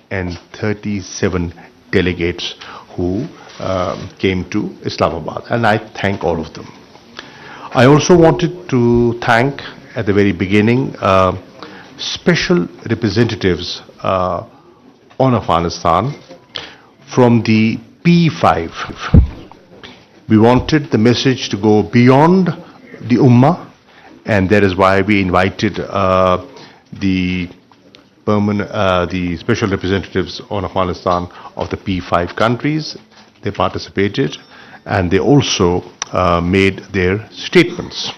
137 delegates who came to Islamabad, and I thank all of them. I also wanted to thank at the very beginning special representatives on Afghanistan from the P5. We wanted the message to go beyond the Ummah, and that is why we invited the special representatives on Afghanistan of the P5 countries. They participated, and they also made their statements.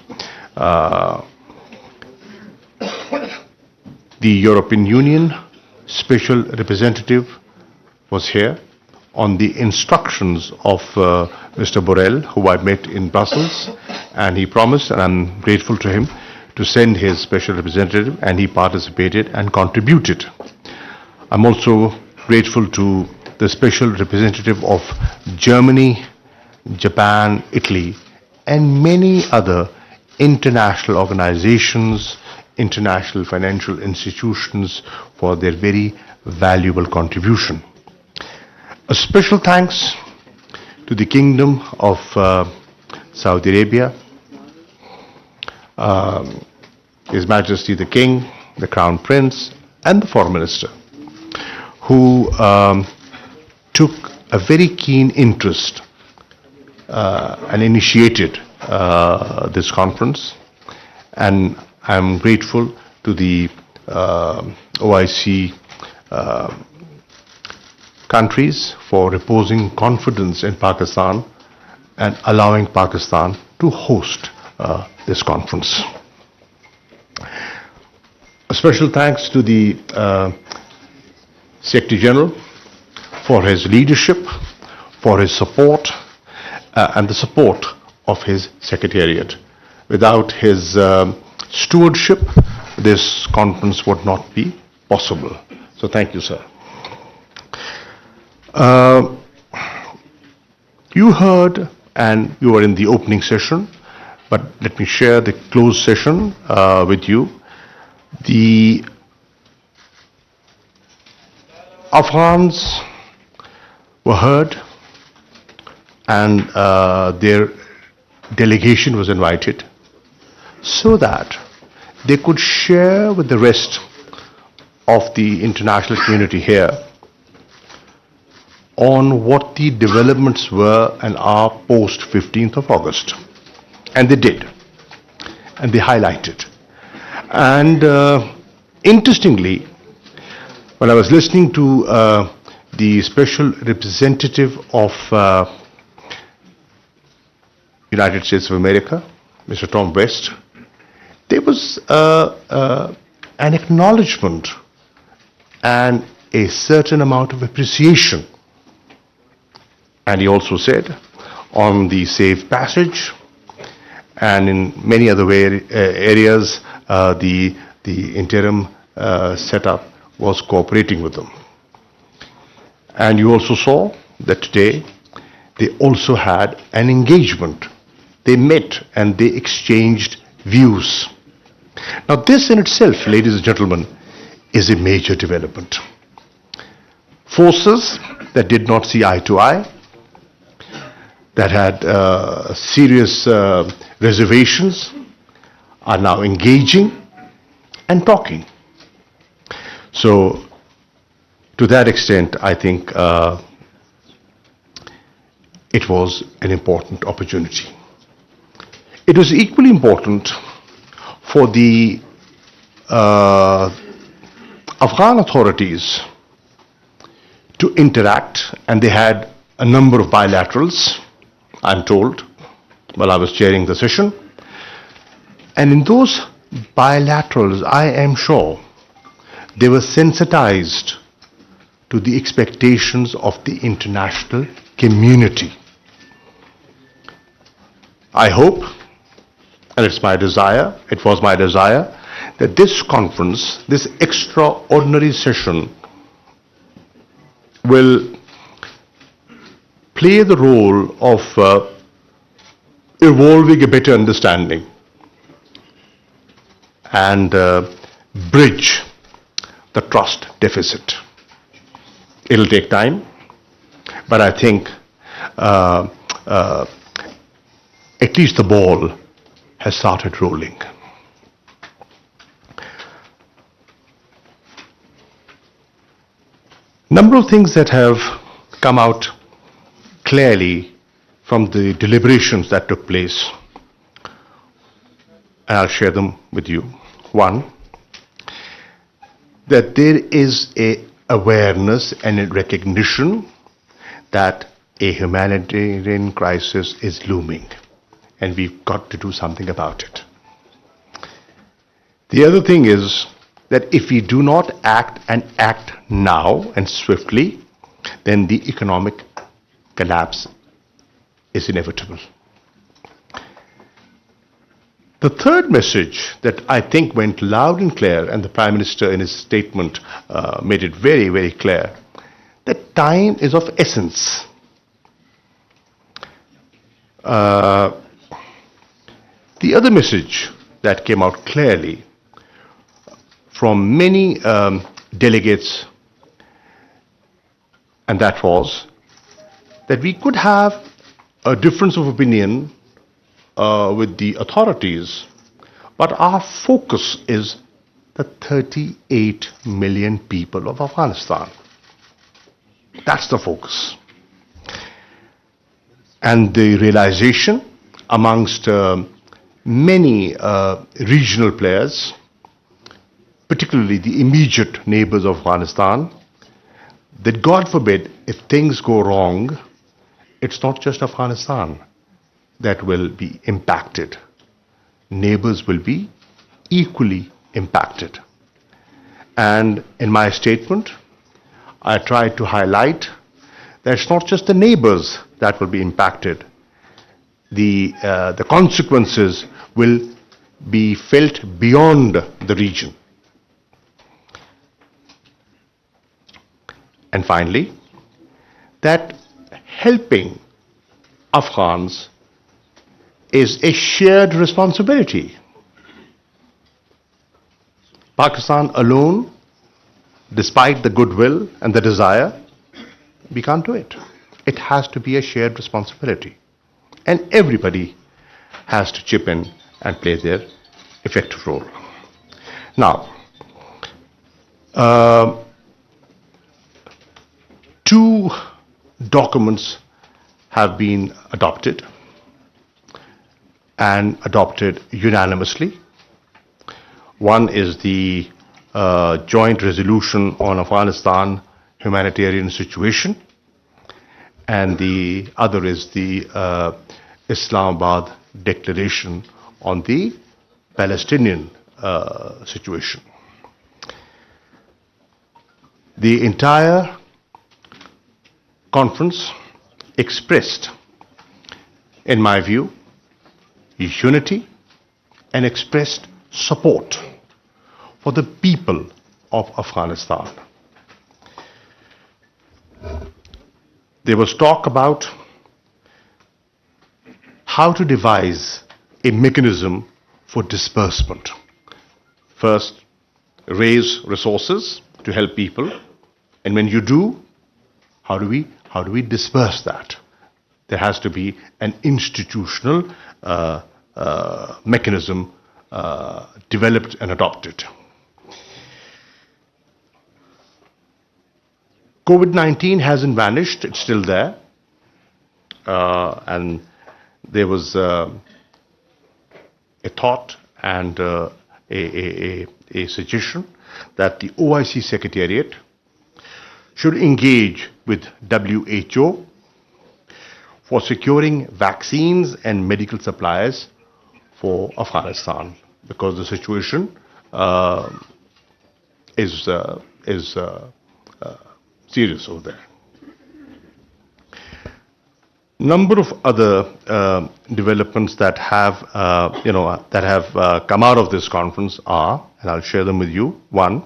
The European Union special representative was here on the instructions of Mr. Borrell, who I met in Brussels, and he promised, and I'm grateful to him, to send his special representative, and he participated and contributed. I'm also grateful to the special representative of Germany, Japan, Italy, and many other international organizations, international financial institutions for their very valuable contribution. A special thanks to the Kingdom of Saudi Arabia, His Majesty the King, the Crown Prince, and the Foreign Minister, who took a very keen interest and initiated this conference. And I'm grateful to the OIC countries for reposing confidence in Pakistan and allowing Pakistan to host this conference. A special thanks to the Secretary General for his leadership, for his support, and the support of his Secretariat. Without his stewardship, this conference would not be possible. So thank you, sir. You heard, and you were in the opening session, but let me share the closed session with you. The Afghans were heard, and their delegation was invited so that they could share with the rest of the international community here on what the developments were and are post 15th of August. And they did. And they highlighted. And interestingly, when I was listening to the special representative of United States of America, Mr. Tom West, there was an acknowledgement and a certain amount of appreciation. And he also said on the safe passage and in many other areas, the interim setup was cooperating with them. And you also saw that today they also had an engagement. They met and they exchanged views. Now this in itself, ladies and gentlemen, is a major development. Forces that did not see eye to eye, that had serious reservations, are now engaging and talking. So to that extent, I think it was an important opportunity. It was equally important for the Afghan authorities to interact, and they had a number of bilaterals, I'm told, while I was chairing the session. And in those bilaterals, I am sure they were sensitized to the expectations of the international community. I hope, and it was my desire, that this conference, this extraordinary session, will play the role of evolving a better understanding and bridge the trust deficit. It'll take time, but I think at least the ball has started rolling. Number of things that have come out clearly from the deliberations that took place, and I'll share them with you. One, that there is a awareness and a recognition that a humanitarian crisis is looming, and we've got to do something about it. The other thing is that if we do not act and act now and swiftly, then the economic collapse is inevitable. The third message that I think went loud and clear, and the Prime Minister in his statement made it very, very clear, that time is of essence. The other message that came out clearly from many delegates, and that was that we could have a difference of opinion with the authorities, but our focus is the 38 million people of Afghanistan. That's the focus. And the realization amongst many regional players, particularly the immediate neighbors of Afghanistan, that God forbid, if things go wrong, it's not just Afghanistan that will be impacted. Neighbors will be equally impacted. And in my statement, I tried to highlight that it's not just the neighbors that will be impacted. The consequences will be felt beyond the region. And finally, that helping Afghans is a shared responsibility. Pakistan alone, despite the goodwill and the desire, we can't do it. It has to be a shared responsibility. And everybody has to chip in and play their effective role. Now, two documents have been adopted and adopted unanimously. One is the joint resolution on Afghanistan humanitarian situation, and the other is the Islamabad declaration on the Palestinian situation. The entire conference expressed, in my view, unity and expressed support for the people of Afghanistan. There was talk about how to devise a mechanism for disbursement. First, raise resources to help people, and when you do, how do we disperse that? There has to be an institutional mechanism developed and adopted. COVID-19 hasn't vanished, it's still there. And there was a thought and a suggestion that the OIC Secretariat should engage with WHO for securing vaccines and medical supplies for Afghanistan, because the situation is serious over there. Number of other developments that have come out of this conference are, and I'll share them with you. One,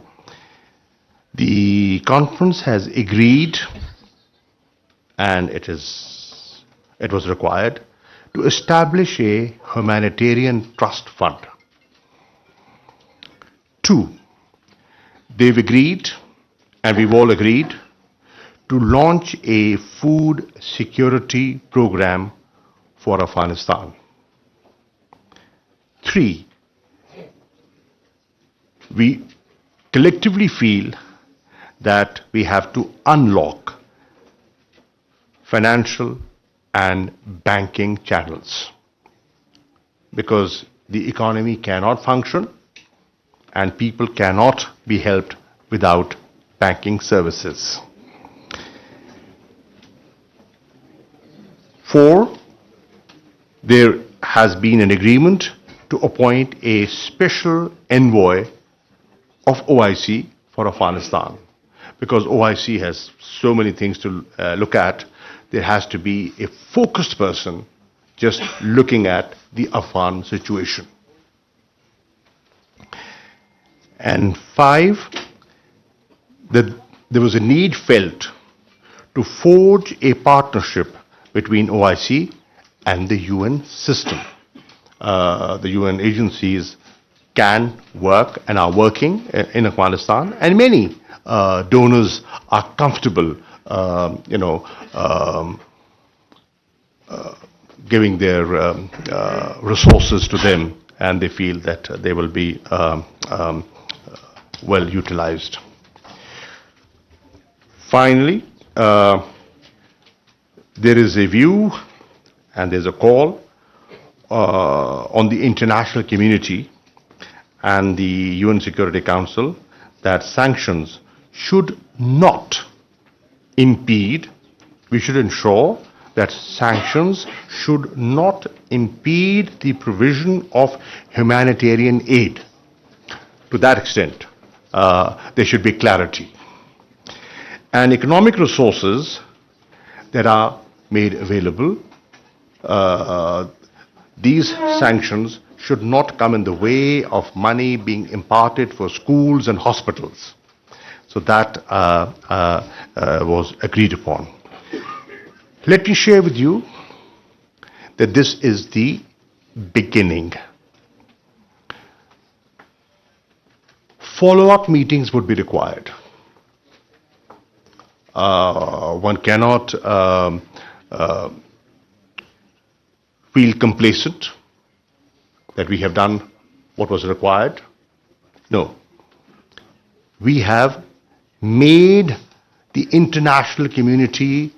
the conference has agreed, and it was required, to establish a humanitarian trust fund. Two, they've agreed, and we've all agreed, to launch a food security program for Afghanistan. 3, we collectively feel that we have to unlock financial and banking channels, because the economy cannot function and people cannot be helped without banking services. 4, there has been an agreement to appoint a special envoy of OIC for Afghanistan. Because OIC has so many things to look at, there has to be a focused person just looking at the Afghan situation. And 5, there was a need felt to forge a partnership between OIC and the UN system. The UN agencies can work and are working in Afghanistan, and many donors are comfortable, giving their resources to them, and they feel that they will be well utilized. Finally, there is a view and there's a call on the international community and the UN Security Council that sanctions should not impede, we should ensure that sanctions should not impede the provision of humanitarian aid. To that extent, there should be clarity. And economic resources that are made available, these sanctions should not come in the way of money being imparted for schools and hospitals. So that was agreed upon. Let me share with you that this is the beginning. Follow-up meetings would be required. One cannot feel complacent that we have done what was required. No. We have made the international community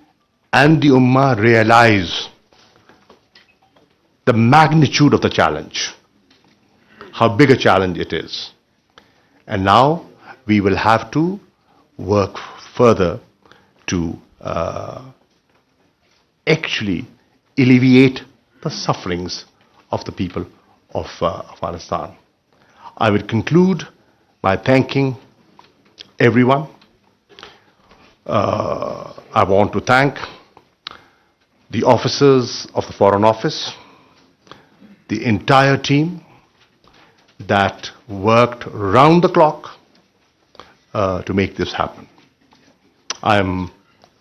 and the Ummah realize the magnitude of the challenge, how big a challenge it is. And now we will have to work further to actually alleviate the sufferings of the people of Afghanistan. I will conclude by thanking everyone. I want to thank the officers of the Foreign Office, the entire team that worked round the clock to make this happen. I am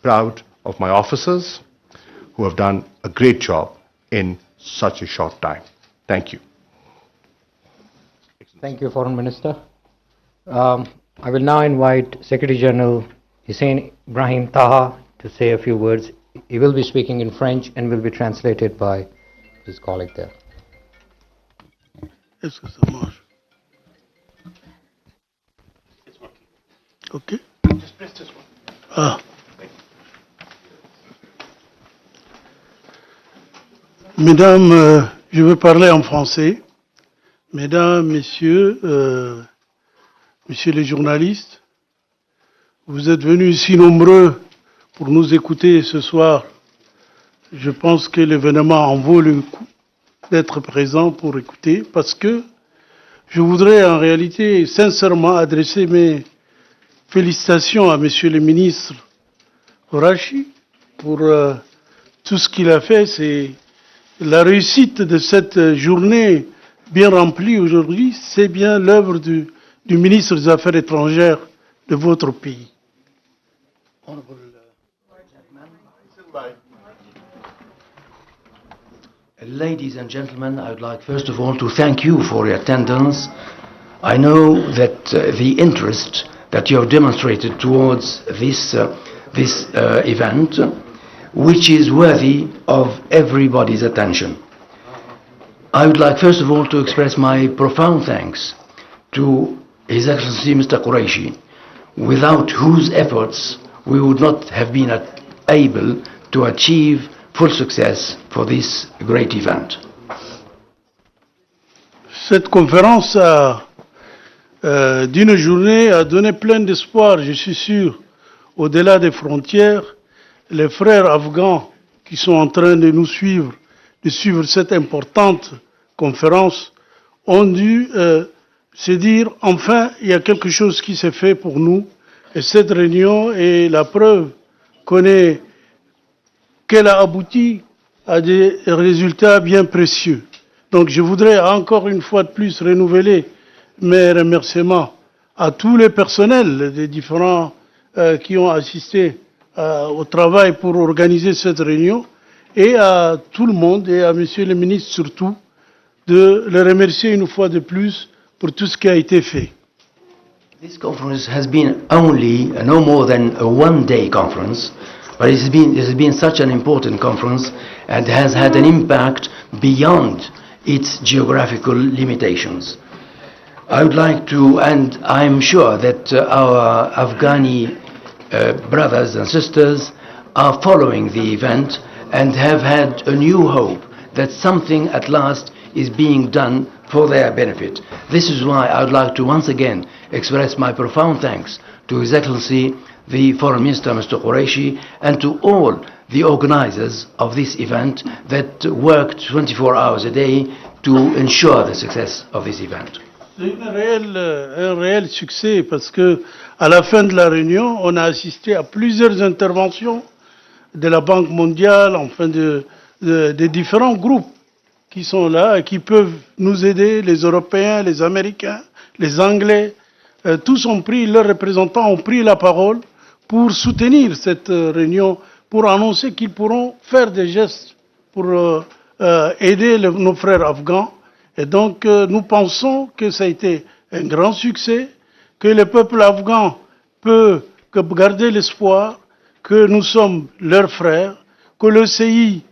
proud of my officers who have done a great job in such a short time. Thank you. Thank you, Foreign Minister. I will now invite Secretary General Hussein Ibrahim Taha to say a few words. He will be speaking in French and will be translated by his colleague there. Est-ce que ça marche? OK. Just press this one. Ah. Mesdames, je veux parler en français. Mesdames, messieurs, messieurs les journalistes, vous êtes venus ici nombreux pour nous écouter ce soir. Je pense que l'événement en vaut le coup d'être présent pour écouter, parce que je voudrais en réalité sincèrement adresser mes félicitations à Monsieur le ministre Qureshi pour tout ce qu'il a fait. C'est la réussite de cette journée bien remplie aujourd'hui, c'est bien l'œuvre du ministre des Affaires étrangères de votre pays. Ladies and gentlemen, I would like first of all to thank you for your attendance. I know that the interest that you have demonstrated towards this this event, which is worthy of everybody's attention. I would like first of all to express my profound thanks to His Excellency Mr. Qureshi, without whose efforts we would not have been able to achieve full success for this great event. Cette conférence d'une journée a donné plein d'espoir, je suis sûr, au-delà des frontières. Les frères afghans qui sont en train de nous suivre, de suivre cette importante conférence, ont dû se dire, enfin, il y a quelque chose qui s'est fait pour nous. Et cette réunion est la preuve qu'elle a abouti à des résultats bien précieux. Donc je voudrais encore une fois de plus renouveler mes remerciements à tous les personnels des différents qui ont assisté au travail pour organiser cette réunion et à tout le monde et à Monsieur le ministre surtout de les remercier une fois de plus pour tout ce qui a été fait. This conference has been only no more than a one-day conference, but it has been such an important conference and has had an impact beyond its geographical limitations. I would like to, and I'm sure that our Afghani brothers and sisters are following the event and have had a new hope that something at last is being done for their benefit. This is why I would like to once again express my profound thanks to His Excellency the Foreign Minister Mr. Qureshi and to all the organizers of this event that worked 24 hours a day to ensure the success of this event. C'est un réel succès parce que à la fin de la réunion, on a assisté à plusieurs interventions de la Banque mondiale, enfin des différents groupes qui sont là et qui peuvent nous aider, les Européens, les Américains, les Anglais. Tous ont pris, leurs représentants ont pris la parole pour soutenir cette réunion, pour annoncer qu'ils pourront faire des gestes pour aider nos frères afghans. Et donc, nous pensons que ça a été un grand succès, que le peuple afghan peut garder l'espoir, que nous sommes leurs frères, que l'OCI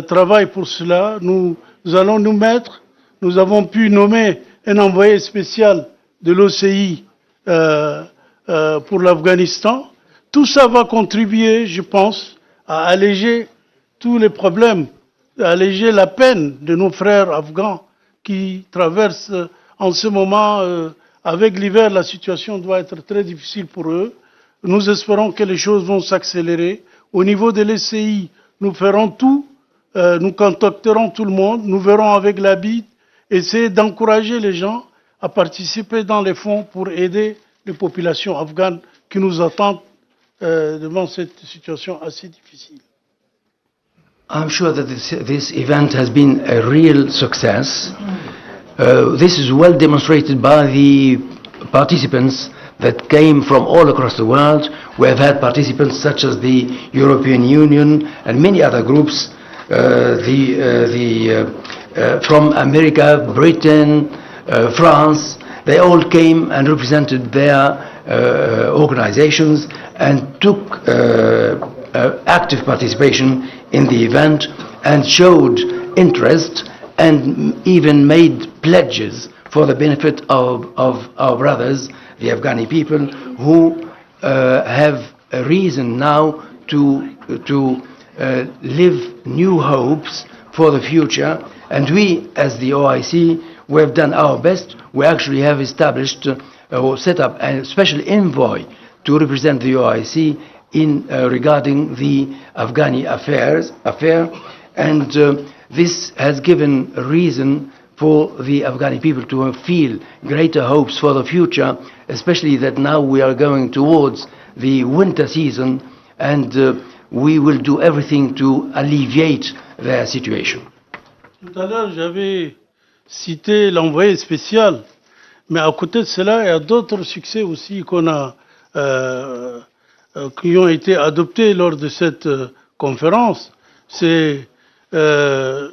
travaille pour cela. Nous allons nous mettre, nous avons pu nommer un envoyé spécial de l'OCI pour l'Afghanistan. Tout ça va contribuer, je pense, à alléger tous les problèmes, à alléger la peine de nos frères afghans qui traversent en ce moment, avec l'hiver, la situation doit être très difficile pour eux. Nous espérons que les choses vont s'accélérer. Au niveau de l'ECI, nous ferons tout, nous contacterons tout le monde, nous verrons avec la BID, essayer d'encourager les gens à participer dans les fonds pour aider les populations afghanes qui nous attendent devant cette situation assez difficile. I'm sure that this event has been a real success. This is well demonstrated by the participants that came from all across the world. We have had participants such as the European Union and many other groups, from America, Britain, France. They all came and represented their organizations and took active participation in the event and showed interest and even made pledges for the benefit of our brothers, the Afghani people, who have a reason now to live new hopes for the future. And we, as the OIC, we have done our best. We actually have established or set up a special envoy to represent the OIC in regarding the Afghani affair, and this has given a reason for the Afghani people to feel greater hopes for the future, especially that now we are going towards the winter season, and we will do everything to alleviate their situation. Tout à l'heure, j'avais cité l'envoyé spécial, mais à côté de cela, il y a d'autres succès aussi qui ont été adoptés lors de cette conférence. C'est la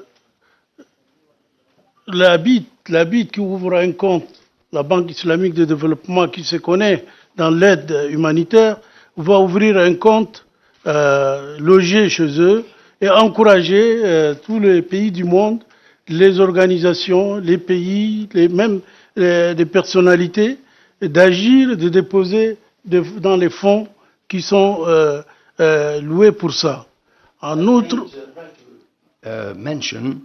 BID qui ouvre un compte, la Banque islamique de développement qui se connaît dans l'aide humanitaire, va ouvrir un compte logé chez eux et encourager tous les pays du monde, les organisations, les pays, même des personnalités, d'agir, de déposer dans les fonds qui sont loués pour ça. En outre, mention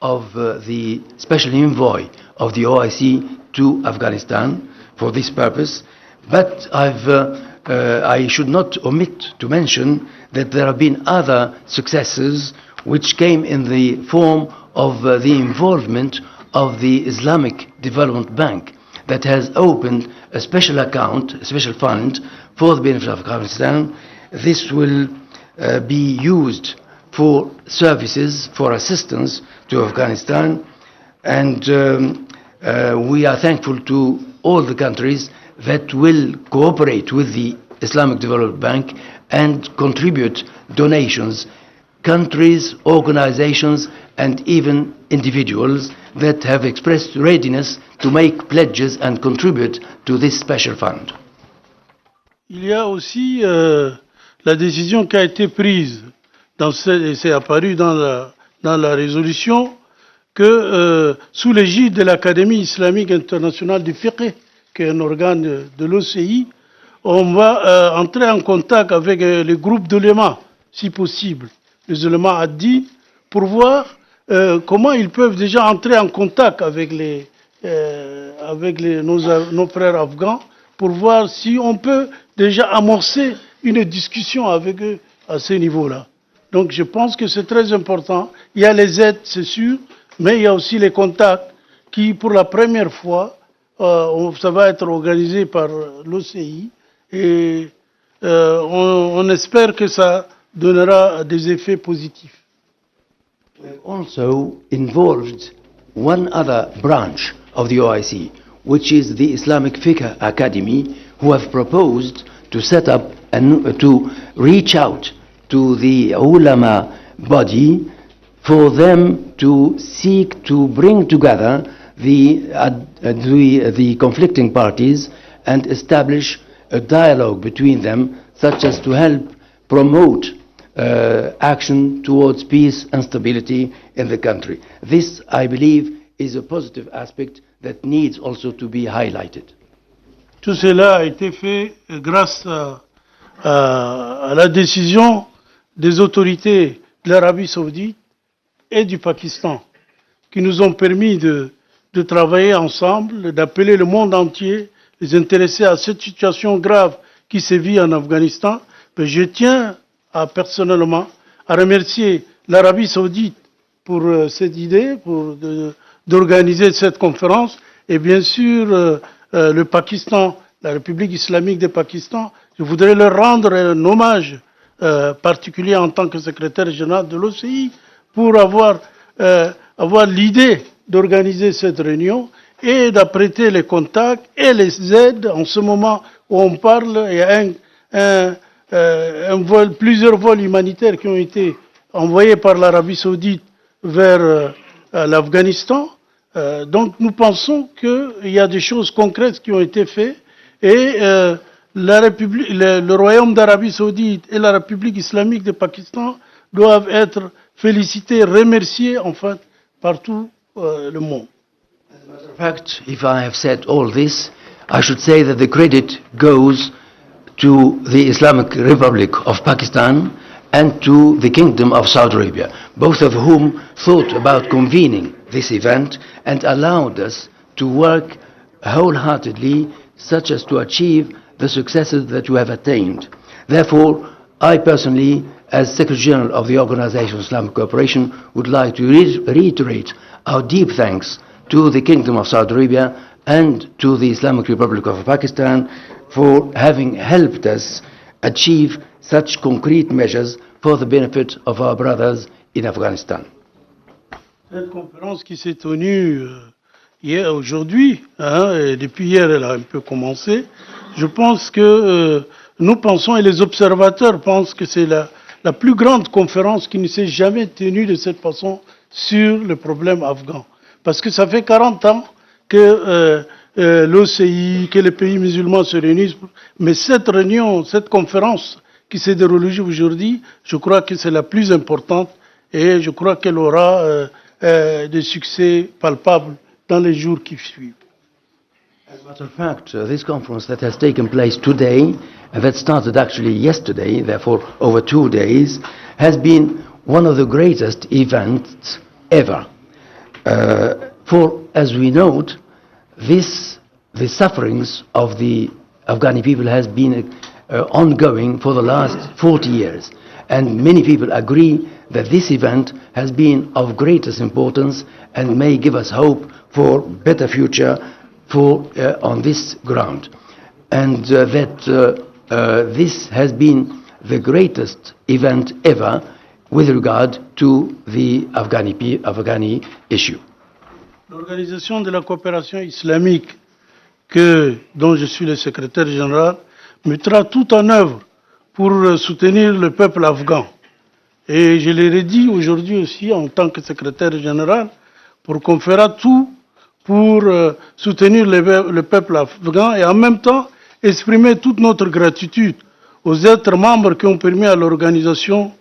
of the special envoy of the OIC to Afghanistan for this purpose, but I should not omit to mention that there have been other successes which came in the form of the involvement of the Islamic Development Bank that has opened a special account, a special fund for the benefit of Afghanistan. This will be used for services, for assistance to Afghanistan, and we are thankful to all the countries that will cooperate with the Islamic Development Bank and contribute donations, countries, organizations, and even individuals that have expressed readiness to make pledges and contribute to this special fund. Il y a aussi la décision qui a été prise, c'est apparu dans la résolution, que sous l'égide de l'Académie islamique internationale du fiqh, qui est un organe de l'OCI, on va entrer en contact avec les groupes d'ulémas, si possible, les ulémas hadiths, pour voir comment ils peuvent déjà entrer en contact avec nos frères afghans, pour voir si on peut déjà amorcer une discussion avec eux à ce niveau-là. Donc je pense que c'est très important. Il y a les aides, c'est sûr, mais il y a aussi les contacts qui, pour la première fois, ça va être organisé par l'OCI et on espère que ça donnera des effets positifs. We've also involved one other branch of the OIC, which is the Islamic Fiqh Academy, who have proposed to set up and to reach out to the ulama body for them to seek to bring together the conflicting parties and establish a dialogue between them, such as to help promote action towards peace and stability in the country. This, I believe, is a positive aspect that needs also to be highlighted. Tout cela a été fait grâce à la décision des autorités de l'Arabie saoudite et du Pakistan, qui nous ont permis de travailler ensemble, d'appeler le monde entier, les intéressés à cette situation grave qui sévit en Afghanistan. Mais je tiens personnellement à remercier l'Arabie saoudite pour cette idée, d'organiser cette conférence, et bien sûr le Pakistan, la République islamique du Pakistan. Je voudrais leur rendre un hommage particulier en tant que secrétaire général de l'OCI pour avoir l'idée d'organiser cette réunion et d'apprêter les contacts et les aides. En ce moment où on parle, il y a plusieurs vols humanitaires qui ont été envoyés par l'Arabie saoudite vers l'Afghanistan. Donc nous pensons qu'il y a des choses concrètes qui ont été faites et le Royaume d'Arabie saoudite et la République islamique du Pakistan doivent être félicités, remerciés en fait par tout le monde. As a matter of fact, if I have said all this, I should say that the credit goes to the Islamic Republic of Pakistan and to the Kingdom of Saudi Arabia, both of whom thought about convening this event and allowed us to work wholeheartedly such as to achieve the successes that we have attained. Therefore, I personally, as Secretary General of the Organization of Islamic Cooperation, would like to reiterate our deep thanks to the Kingdom of Saudi Arabia and to the Islamic Republic of Pakistan for having helped us achieve such concrete measures for the benefit of our brothers in Afghanistan. Cette conférence qui s'est tenue aujourd'hui, et depuis hier elle a un peu commencé, je pense que nous pensons et les observateurs pensent que c'est la plus grande conférence qui ne s'est jamais tenue de cette façon sur le problème afghan. Parce que ça fait 40 ans que l'OCI, que les pays musulmans se réunissent. Mais cette réunion, cette conférence qui s'est déroulée aujourd'hui, je crois que c'est la plus importante et je crois qu'elle aura des succès palpables dans les jours qui suivent. As a matter of fact, this conference that has taken place today, and that started actually yesterday, therefore over 2 days, has been one of the greatest events ever. For, as we note, the sufferings of the Afghani people has been ongoing for the last 40 years. And many people agree that this event has been of greatest importance and may give us hope for better future on this ground. And this has been the greatest event ever with regard to the Afghani issue. L'Organisation de la coopération islamique, dont je suis le secrétaire général, mettra tout en œuvre pour soutenir le peuple afghan. Et je l'ai redit aujourd'hui aussi en tant que secrétaire général, pour qu'on fera tout pour soutenir le peuple afghan et en même temps exprimer toute notre gratitude aux êtres membres qui ont permis à l'organisation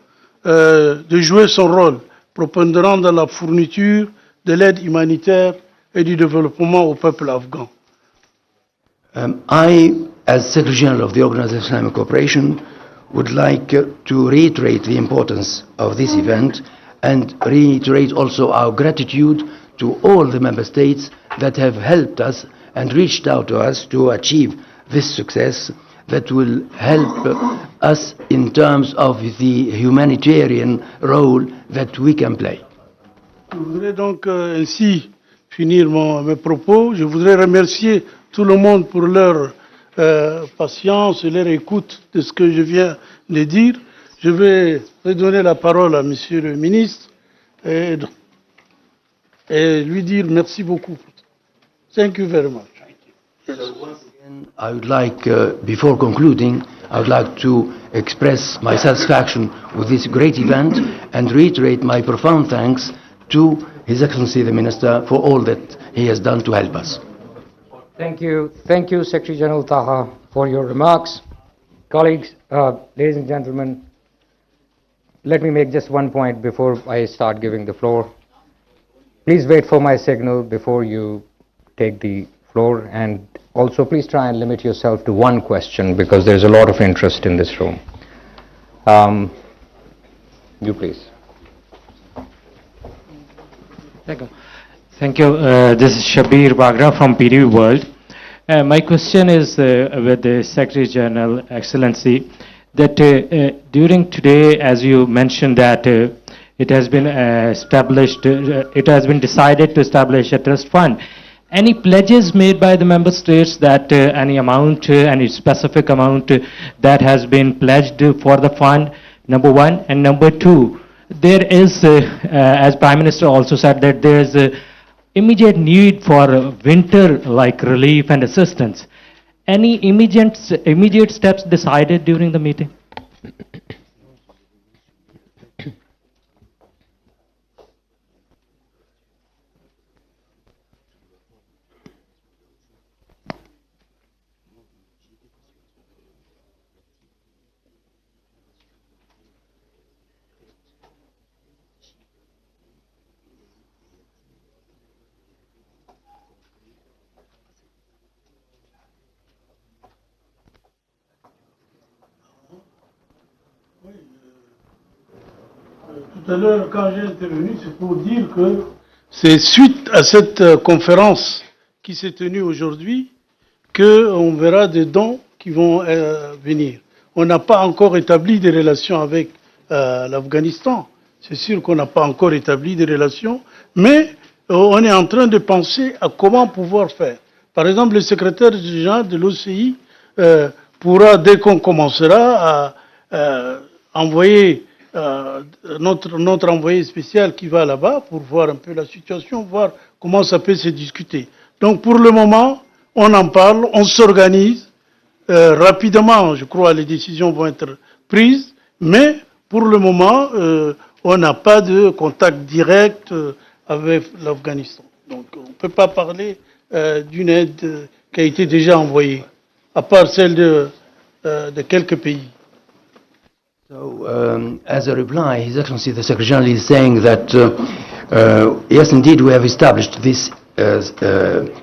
de jouer son rôle prépondérant dans la fourniture de l'aide humanitaire et du développement au peuple afghan. I, as Secretary General of the Organization of Islamic Cooperation, would like to reiterate the importance of this event and reiterate also our gratitude to all the member states that have helped us and reached out to us to achieve this success that will help us in terms of the humanitarian role that we can play. Je voudrais donc ainsi finir mes propos. Je voudrais remercier tout le monde pour leur patience et leur écoute de ce que je viens de dire. Je vais redonner la parole à Monsieur le ministre et lui dire merci beaucoup. Thank you very much. So once again, I would like, before concluding, I would like to express my satisfaction with this great event and reiterate my profound thanks to His Excellency the Minister for all that he has done to help us. Thank you, Secretary General Taha, for your remarks. Colleagues, ladies and gentlemen, let me make just one point before I start giving the floor. Please wait for my signal before you take the floor, and also please try and limit yourself to one question because there's a lot of interest in this room. You please. Thank you. This is Shabir Bagra from PDV World. My question is with the Secretary General, Excellency, that during today, as you mentioned, that it has been decided to establish a trust fund. Any pledges made by the member states that any amount, any specific amount that has been pledged for the fund, number one, and number two, there is, as Prime Minister also said, that there is immediate need for winter-like relief and assistance. Any immediate steps decided during the meeting? Tout à l'heure, quand j'ai intervenu, c'est pour dire que c'est suite à cette conférence qui s'est tenue aujourd'hui qu'on verra des dons qui vont venir. On n'a pas encore établi des relations avec l'Afghanistan. C'est sûr qu'on n'a pas encore établi des relations, mais on est en train de penser à comment pouvoir faire. Par exemple, le secrétaire général de l'OCI pourra, dès qu'on commencera, à envoyer notre envoyé spécial qui va là-bas pour voir un peu la situation, voir comment ça peut se discuter. Donc pour le moment, on en parle, on s'organise rapidement, je crois les décisions vont être prises, mais pour le moment, on n'a pas de contact direct avec l'Afghanistan. Donc on ne peut pas parler d'une aide qui a été déjà envoyée, à part celle de quelques pays. So, as a reply, His Excellency the Secretary General is saying that yes, indeed, we have established this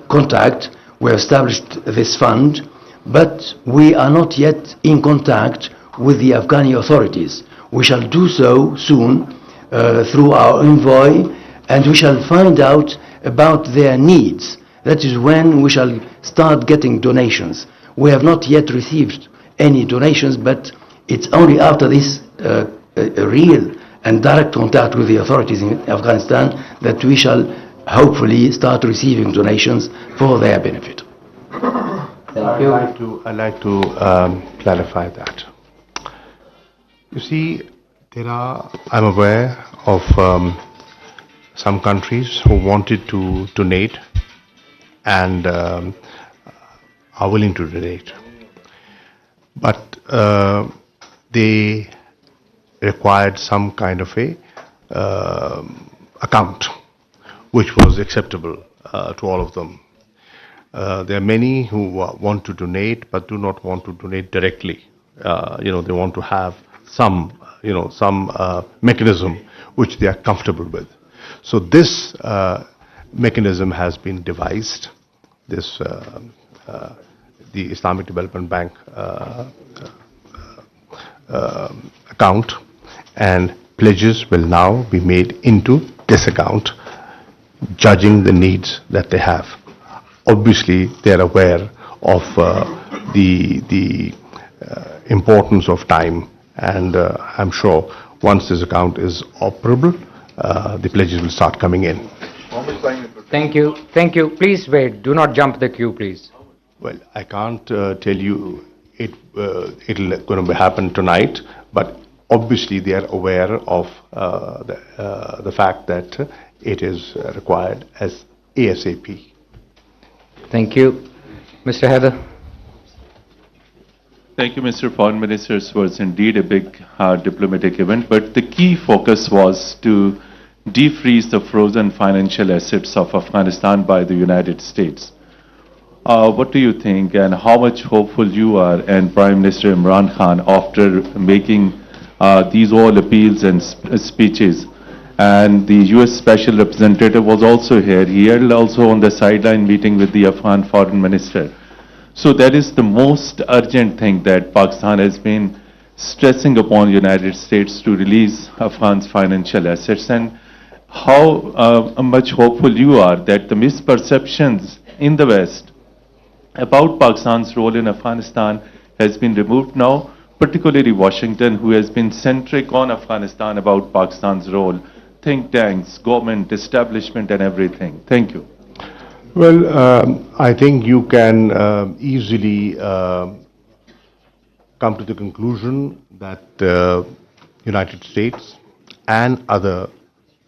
contact, we have established this fund, but we are not yet in contact with the Afghani authorities. We shall do so soon through our envoy, and we shall find out about their needs. That is when we shall start getting donations. We have not yet received any donations, but it's only after this real and direct contact with the authorities in Afghanistan that we shall hopefully start receiving donations for their benefit. Thank you. I'd like to clarify that. You see, I'm aware of some countries who wanted to donate and are willing to donate. But they required some kind of a account which was acceptable to all of them. There are many who want to donate but do not want to donate directly. They want to have some mechanism which they are comfortable with. So this mechanism has been devised. This the Islamic Development Bank account, and pledges will now be made into this account, judging the needs that they have. Obviously, they are aware of the importance of time, and I'm sure once this account is operable, the pledges will start coming in. Thank you. Thank you. Please wait. Do not jump the queue, please. Well, I can't tell you it'll going to happen tonight, but obviously they are aware of the fact that it is required as ASAP. Thank you. Mr. Heather. Thank you, Mr. Foreign Minister. It was indeed a big diplomatic event, but the key focus was to defreeze the frozen financial assets of Afghanistan by the United States. What do you think, and how much hopeful you are and Prime Minister Imran Khan after making these all appeals and speeches? And the US Special Representative was also here. He held also on the sideline meeting with the Afghan Foreign Minister. So that is the most urgent thing that Pakistan has been stressing upon the United States to release Afghan's financial assets. And how much hopeful you are that the misperceptions in the West about Pakistan's role in Afghanistan has been removed now, particularly Washington, who has been centric on Afghanistan about Pakistan's role, think tanks, government, establishment and everything. Thank you. Well, I think you can easily come to the conclusion that the United States and other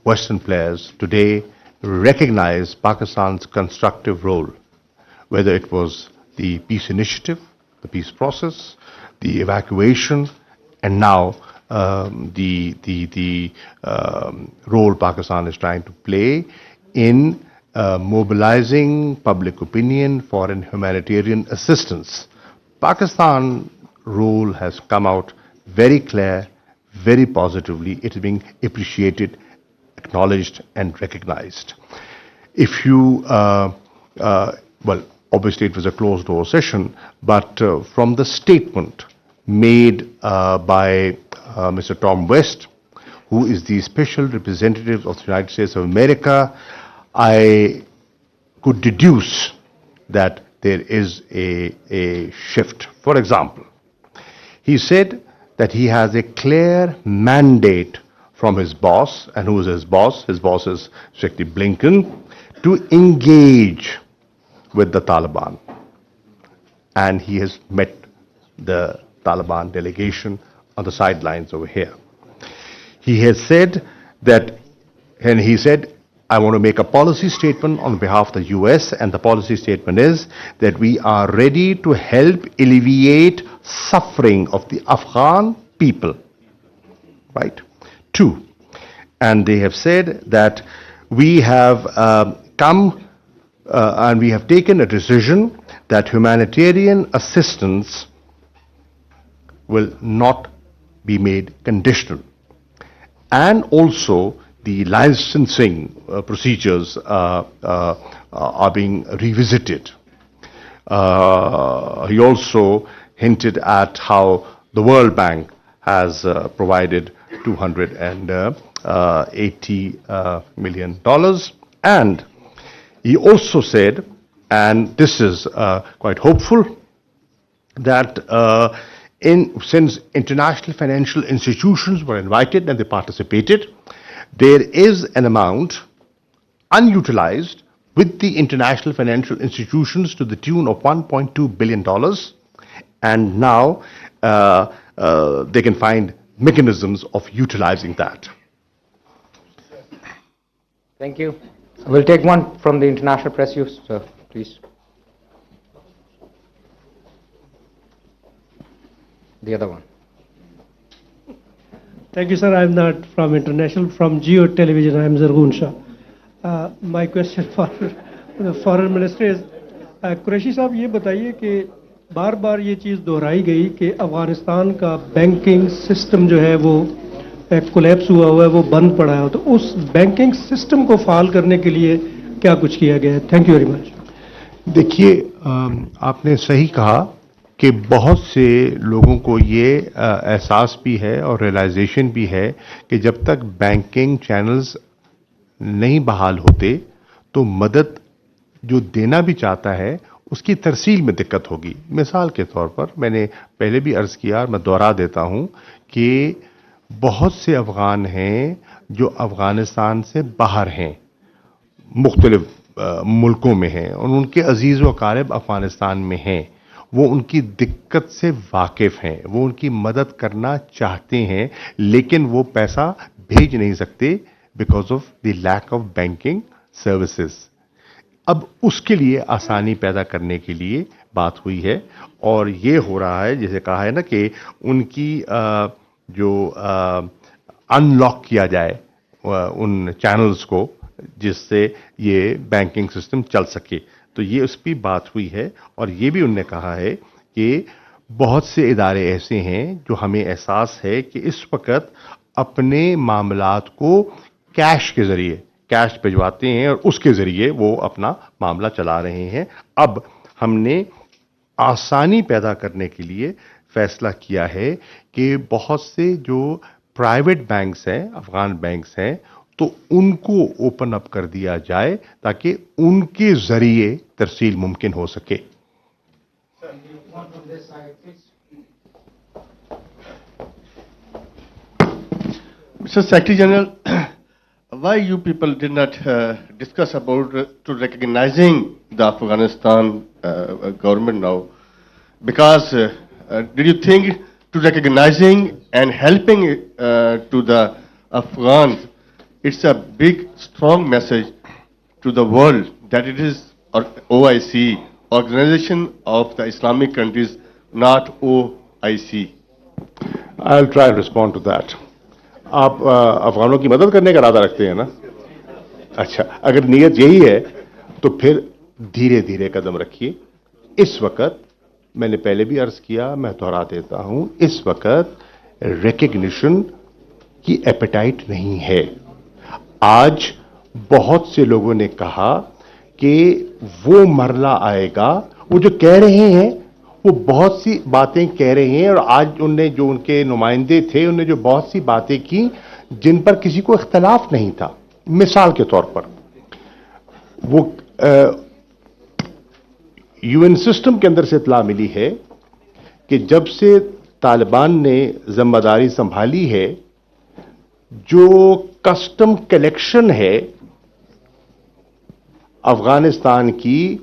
Western players today recognize Pakistan's constructive role, whether it was the peace initiative, the peace process, the evacuation, and now the role Pakistan is trying to play in mobilizing public opinion for an humanitarian assistance. Pakistan's role has come out very clear, very positively. It is being appreciated, acknowledged and recognized. If you, well, obviously it was a closed door session, but from the statement made by Mr. Tom West, who is the special representative of the United States of America, I could deduce that there is a shift. For example, he said that he has a clear mandate from his boss, and who is his boss? His boss is Secretary Blinken, to engage with the Taliban. And he has met the Taliban delegation on the sidelines over here. He has said that, and he said, I want to make a policy statement on behalf of the US, and the policy statement is that we are ready to help alleviate suffering of the Afghan people. Right? 2. And they have said that we have come and we have taken a decision that humanitarian assistance will not be made conditional. And also the licensing procedures are being revisited. He also hinted at how the World Bank has provided $280 million. And he also said, and this is quite hopeful, that since international financial institutions were invited and they participated, there is an amount unutilized with the international financial institutions to the tune of $1.2 billion, and now they can find mechanisms of utilizing that. Thank you. We'll take one from the international press, you, sir, please. The other one. Thank you, sir. I'm not from international, from Geo Television. I'm Zargun Shah. My question for the foreign minister is, Qureshi صاحب یہ بتائیے کہ بار بار یہ چیز دہرائی گئی کہ افغانستان کا banking system جو ہے وہ کولیپس ہوا ہوا ہے, وہ بند پڑا ہے, تو اس بینکنگ سسٹم کو فعال کرنے کے لیے کیا کچھ کیا گیا ہے؟ Thank you very much. دیکھیے, آپ نے صحیح کہا کہ بہت سے لوگوں کو یہ احساس بھی ہے اور ریئلائزیشن بھی ہے کہ جب تک بینکنگ چینلز نہیں بحال ہوتے تو مدد جو دینا بھی چاہتا ہے اس کی ترسیل میں دقت ہوگی. مثال کے طور پر میں نے پہلے بھی عرض کیا اور میں دوہرا دیتا ہوں کہ بہت سے افغان ہیں جو افغانستان سے باہر ہیں, مختلف ملکوں میں ہیں, اور ان کے عزیز و اقارب افغانستان میں ہیں. وہ ان کی دقت سے واقف ہیں, وہ ان کی مدد کرنا چاہتے ہیں, لیکن وہ پیسہ بھیج نہیں سکتے because of the lack of banking services. اب اس کے لیے آسانی پیدا کرنے کے لیے بات ہوئی ہے, اور یہ ہو رہا ہے جیسے کہا ہے نا کہ ان کی جو ان لاک کیا جائے ان چینلز کو جس سے یہ بینکنگ سسٹم چل سکے. تو یہ اس پہ بات ہوئی ہے, اور یہ بھی انہوں نے کہا ہے کہ بہت سے ادارے ایسے ہیں جو ہمیں احساس ہے کہ اس وقت اپنے معاملات کو کیش کے ذریعے کیش بھجواتے ہیں اور اس کے ذریعے وہ اپنا معاملہ چلا رہے ہیں. اب ہم نے آسانی پیدا کرنے کے لیے فیصلہ کیا ہے کہ بہت سے جو پرائیویٹ بینکس ہیں, افغان بینکس ہیں, تو ان کو اوپن اپ کر دیا جائے تاکہ ان کے ذریعے ترسیل ممکن ہو سکے. Mr. Secretary General, why you people did not discuss about to recognizing the Afghanistan government now? Because did you think to recognizing and helping to the Afghans, it's a big, strong message to the world that it is OIC, Organization of the Islamic Countries, not OIC. I'll try to respond to that. آپ افغانوں کی مدد کرنے کا ارادہ رکھتے ہیں نا؟ اچھا, اگر نیت یہی ہے تو پھر دھیرے دھیرے قدم رکھیے. اس وقت میں نے پہلے بھی عرض کیا, میں دہرا دیتا ہوں, اس وقت ریکگنیشن کی ایپیٹائٹ نہیں ہے. آج بہت سے لوگوں نے کہا کہ وہ مرحلہ آئے گا, وہ جو کہہ رہے ہیں وہ بہت سی باتیں کہہ رہے ہیں, اور آج جو ان کے نمائندے تھے انہوں نے جو بہت سی باتیں کی جن پر کسی کو اختلاف نہیں تھا. مثال کے طور پر وہ یو این سسٹم کے اندر سے اطلاع ملی ہے کہ جب سے طالبان نے ذمہ داری سنبھالی ہے, جو کسٹم کلیکشن ہے افغانستان کی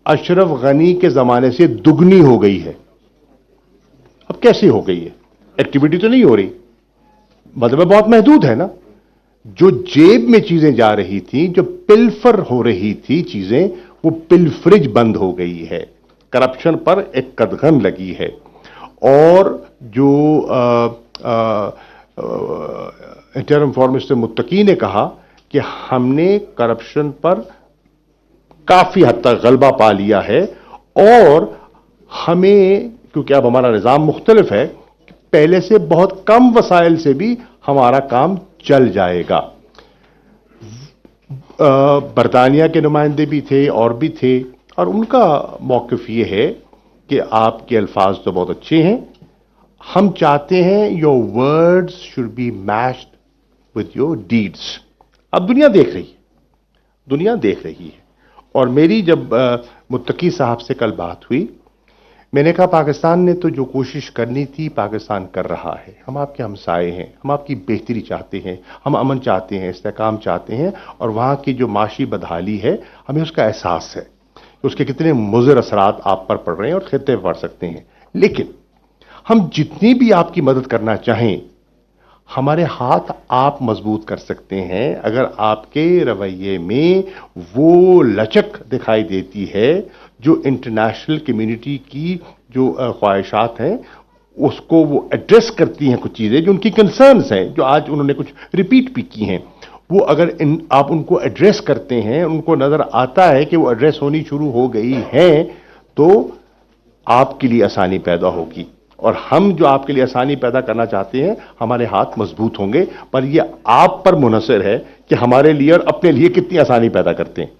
اشرف غنی کے زمانے سے دگنی ہو گئی ہے. اب کیسے ہو گئی ہے؟ ایکٹیویٹی تو نہیں ہو رہی, مطلب بہت محدود ہے نا. جو جیب میں چیزیں جا رہی تھیں, جو پلفر ہو رہی تھی چیزیں, وہ پلفرج بند ہو گئی ہے. کرپشن پر ایک قدغن لگی ہے. اور جو انٹرم فارم مسٹر متقی نے کہا کہ ہم نے کرپشن پر کافی حد تک غلبہ پا لیا ہے، اور ہمیں کیونکہ اب ہمارا نظام مختلف ہے، پہلے سے بہت کم وسائل سے بھی ہمارا کام چل جائے گا. برطانیہ کے نمائندے بھی تھے اور بھی تھے، اور ان کا موقف یہ ہے کہ آپ کے الفاظ تو بہت اچھے ہیں، ہم چاہتے ہیں your words should be matched with your deeds. اب دنیا دیکھ رہی ہے. اور میری جب متقی صاحب سے کل بات ہوئی، میں نے کہا پاکستان نے تو جو کوشش کرنی تھی پاکستان کر رہا ہے، ہم آپ کے ہمسائے ہیں، ہم آپ کی بہتری چاہتے ہیں، ہم امن چاہتے ہیں، استحکام چاہتے ہیں، اور وہاں کی جو معاشی بدحالی ہے ہمیں اس کا احساس ہے کہ اس کے کتنے مضر اثرات آپ پر پڑ رہے ہیں اور خطے پڑ سکتے ہیں. لیکن ہم جتنی بھی آپ کی مدد کرنا چاہیں، ہمارے ہاتھ آپ مضبوط کر سکتے ہیں اگر آپ کے رویے میں وہ لچک دکھائی دیتی ہے جو انٹرنیشنل کمیونٹی کی جو خواہشات ہیں اس کو وہ ایڈریس کرتی ہیں. کچھ چیزیں جو ان کی کنسرنز ہیں، جو آج انہوں نے کچھ ریپیٹ بھی کی ہیں، وہ اگر آپ ان کو ایڈریس کرتے ہیں، ان کو نظر آتا ہے کہ وہ ایڈریس ہونی شروع ہو گئی ہیں، تو آپ کے لیے آسانی پیدا ہوگی. اور ہم جو آپ کے لیے آسانی پیدا کرنا چاہتے ہیں، ہمارے ہاتھ مضبوط ہوں گے، پر یہ آپ پر منحصر ہے کہ ہمارے لیے اور اپنے لیے کتنی آسانی پیدا کرتے ہیں.